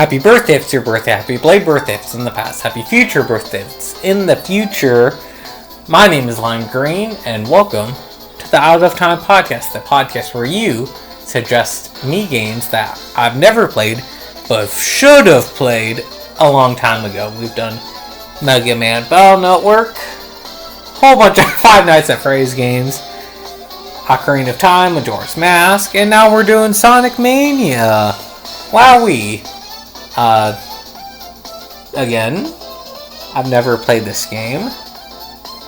Happy birthday if it's your birthday. Happy belated birthday if it's in the past. Happy future birthday if it's in the future. My name is Lime Green, and welcome to the Out of Time podcast, the podcast where you suggest me games that I've never played, but should have played a long time ago. We've done Mega Man Battle Network, whole bunch of Five Nights at Freddy's games, Ocarina of Time, Majora's Mask, and now we're doing Sonic Mania. Wowee. Again, I've never played this game.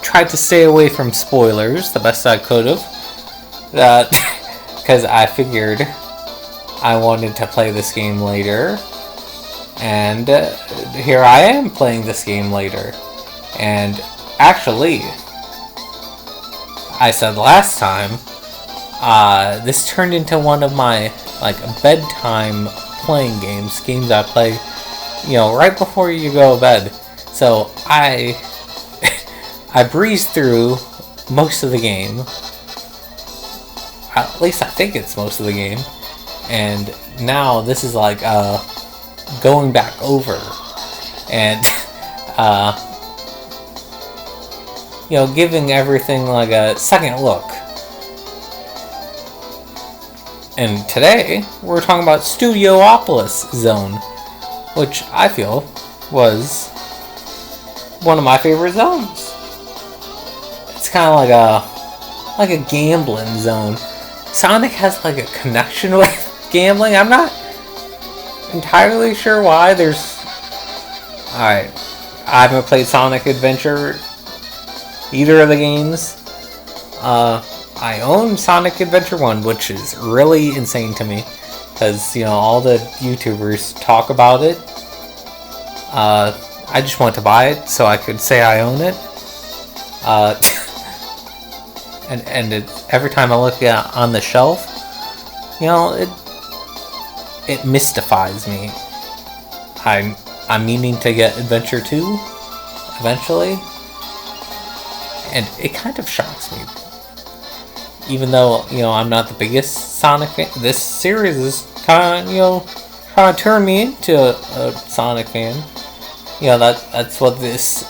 Tried to stay away from spoilers the best I could have. Because I figured I wanted to play this game later. And here I am playing this game later. And actually, I said last time, this turned into one of my bedtime playing games I play, right before you go to bed. So I breezed through most of the game. At least I think it's most of the game. And now this is going back over and giving everything a second look. And today, we're talking about Studiopolis Zone, which I feel was one of my favorite zones. It's kind of like a gambling zone. Sonic has a connection with gambling. I'm not entirely sure why. Alright, I haven't played Sonic Adventure, either of the games. I own Sonic Adventure 1, which is really insane to me, because, all the YouTubers talk about it. I just want to buy it so I could say I own it. And every time I look at it on the shelf, it mystifies me. I'm meaning to get Adventure 2 eventually, and it kind of shocks me. Even though, I'm not the biggest Sonic fan, this series is kind of turned me into a Sonic fan. That's what this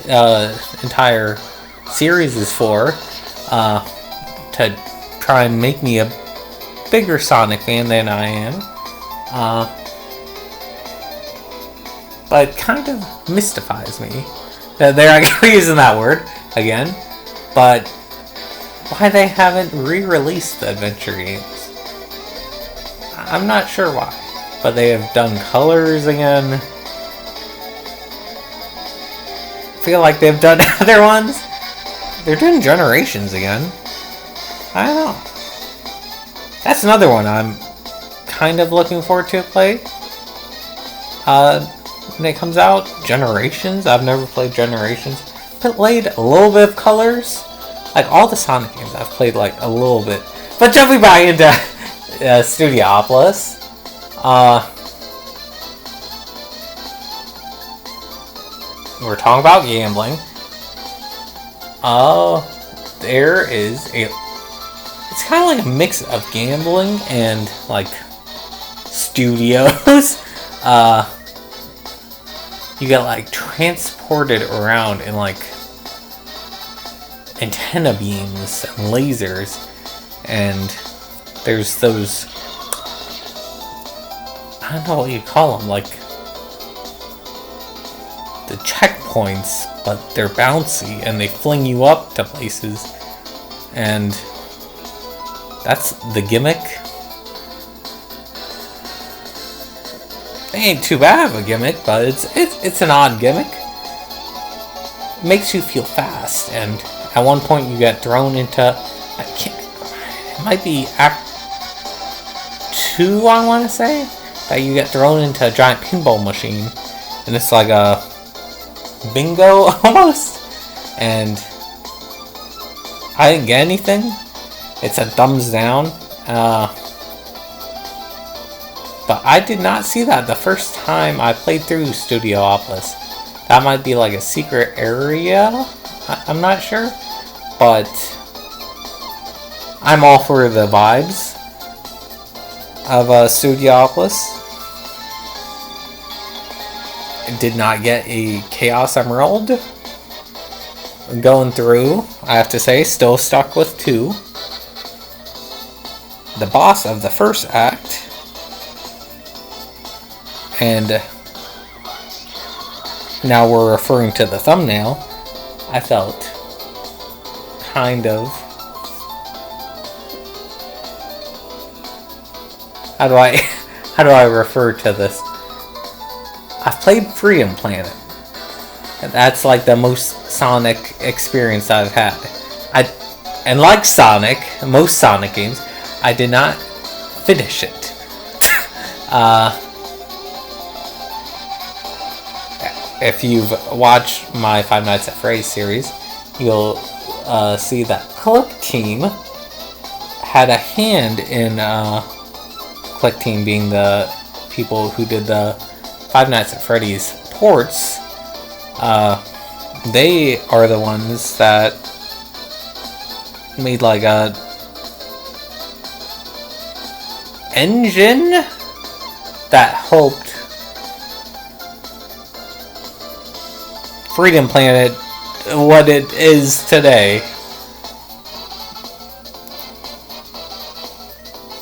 entire series is for. To try and make me a bigger Sonic fan than I am. But it kind of mystifies me. There I go using that word again. But why they haven't re-released the adventure games, I'm not sure why. But they have done colors again. I feel like they've done other ones. They're doing Generations again. I don't know. That's another one I'm kind of looking forward to play. When it comes out, Generations. I've never played Generations. Played a little bit of Colors. All the Sonic games I've played a little bit. But jumping back into Studiopolis. We're talking about gambling. There is it's kind of like a mix of gambling and studios. You get transported around in antenna beams and lasers, and there's those, I don't know what you call them, the checkpoints, but they're bouncy and they fling you up to places, and that's the gimmick. It ain't too bad of a gimmick, but it's an odd gimmick. It makes you feel fast, and at one point you get thrown into, it might be Act 2, I want to say, that you get thrown into a giant pinball machine, and it's like a bingo almost, and I didn't get anything. It's a thumbs down, but I did not see that the first time I played through Studiopolis. That might be a secret area, I'm not sure, but I'm all for the vibes of Studiopolis. did not get a Chaos Emerald. Going through, I have to say, still stuck with 2. The boss of the first act. And now we're referring to the thumbnail. I felt kind of... How do I refer to this? I've played Freedom Planet. And that's like the most Sonic experience I've had. And like Sonic, most Sonic games, I did not finish it. If you've watched my Five Nights at Freddy's series, you'll see that Click Team had a hand in Click Team being the people who did the Five Nights at Freddy's ports. They are the ones that made like a engine that helped Freedom Planet what it is today.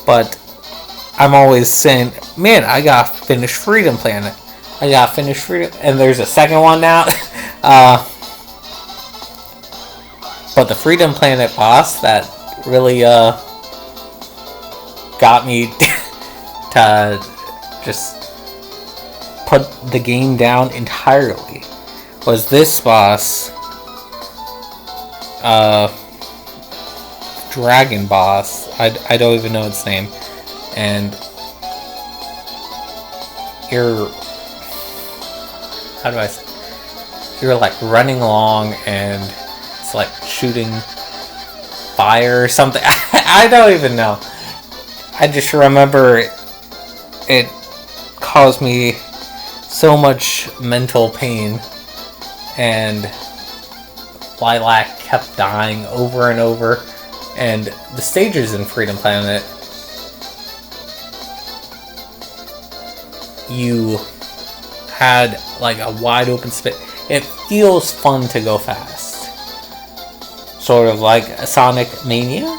But I'm always saying, man, I gotta finish Freedom Planet. I gotta finish Freedom... And there's a second one now. But the Freedom Planet boss that really got me to just put the game down entirely was this boss, dragon boss. I don't even know its name, and you're you're like running along and it's like shooting fire or something. I don't even know. I just remember it caused me so much mental pain. And Lilac kept dying over and over. And the stages in Freedom Planet, you had like a wide open space. It feels fun to go fast. Sort of like a Sonic Mania.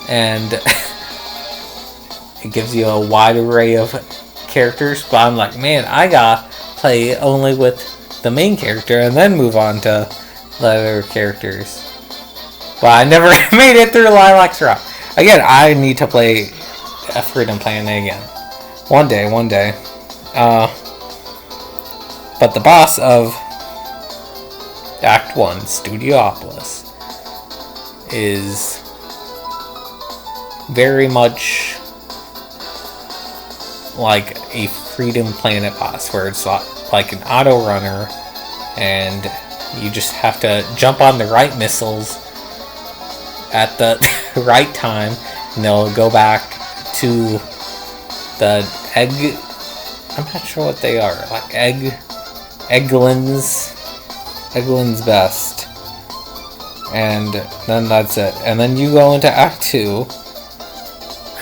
And it gives you a wide array of characters. But I'm like, man, I gotta play only with the main character and then move on to the other characters. But I never made it through Lilac's Rock. Again, I need to play a Freedom Planet again. One day. But the boss of Act 1, Studiopolis, is very much like a Freedom Planet boss, where it's like an auto runner and you just have to jump on the right missiles at the right time and they'll go back to the egg. I'm not sure what they are, like Eggland's Best, and then that's it. And then you go into Act 2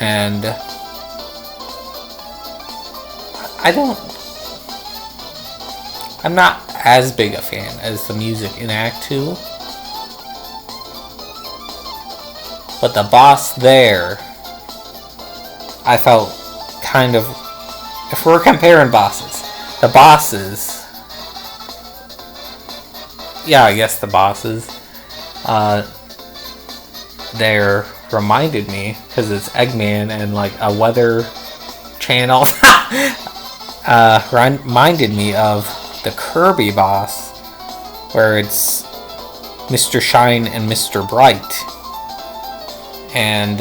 and I'm not as big a fan as the music in Act 2. But the boss there, I felt kind of... If we're comparing bosses, the bosses... Yeah, I guess the bosses. They're reminded me, because it's Eggman and like a weather channel. Reminded me of the Kirby boss, where it's Mr. Shine and Mr. Bright, and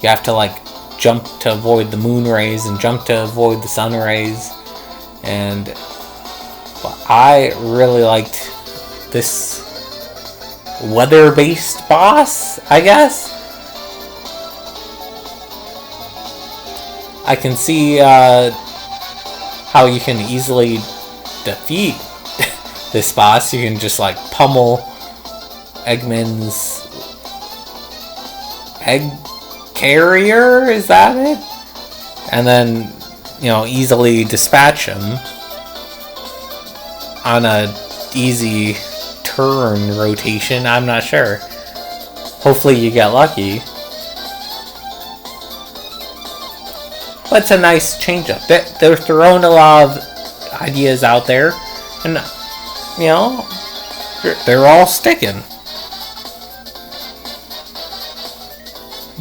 you have to like jump to avoid the moon rays and jump to avoid the sun rays. And I really liked this weather-based boss, I guess. I can see how you can easily defeat this boss. You can just like pummel Eggman's egg carrier, is that it? And then easily dispatch him on a easy turn rotation. I'm not sure. Hopefully you get lucky. But it's a nice change-up. They're throwing a lot of ideas out there, and they're all sticking.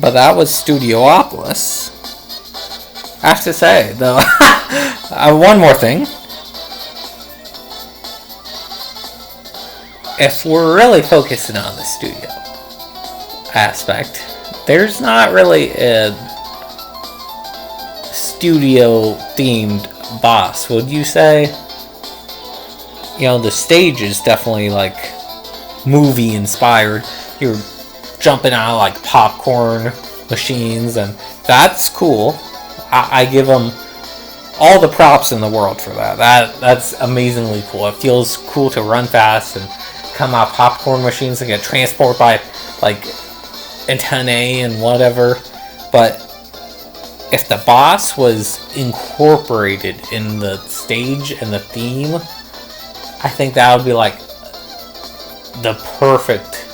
But that was Studiopolis. I have to say, though, one more thing. If we're really focusing on the studio aspect, there's not really a studio-themed boss, would you say? The stage is definitely, like, movie-inspired. You're jumping out of, like, popcorn machines, and that's cool. I give them all the props in the world for that. That's amazingly cool. It feels cool to run fast and come out popcorn machines and get transported by, like, antennae and whatever. But if the boss was incorporated in the stage and the theme, I think that would be, like, the perfect,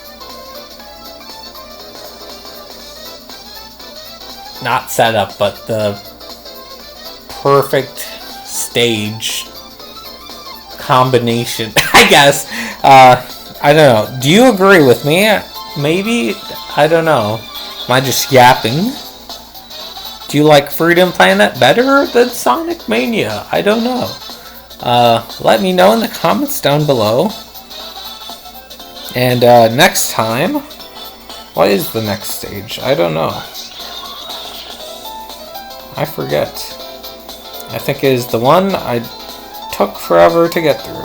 not setup, but the perfect stage combination, I guess. I don't know. Do you agree with me? Maybe? I don't know. Am I just yapping? Do you like Freedom Planet better than Sonic Mania? I don't know. Let me know in the comments down below. And next time, what is the next stage? I don't know. I forget. I think it is the one I took forever to get through.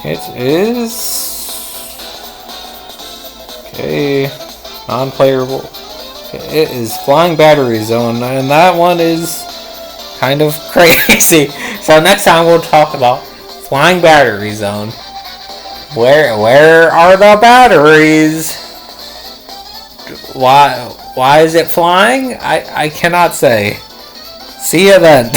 It is... okay, non-playable. It is Flying Battery Zone, and that one is kind of crazy. So next time we'll talk about Flying Battery Zone. Where are the batteries? Why is it flying? I cannot say. See ya then.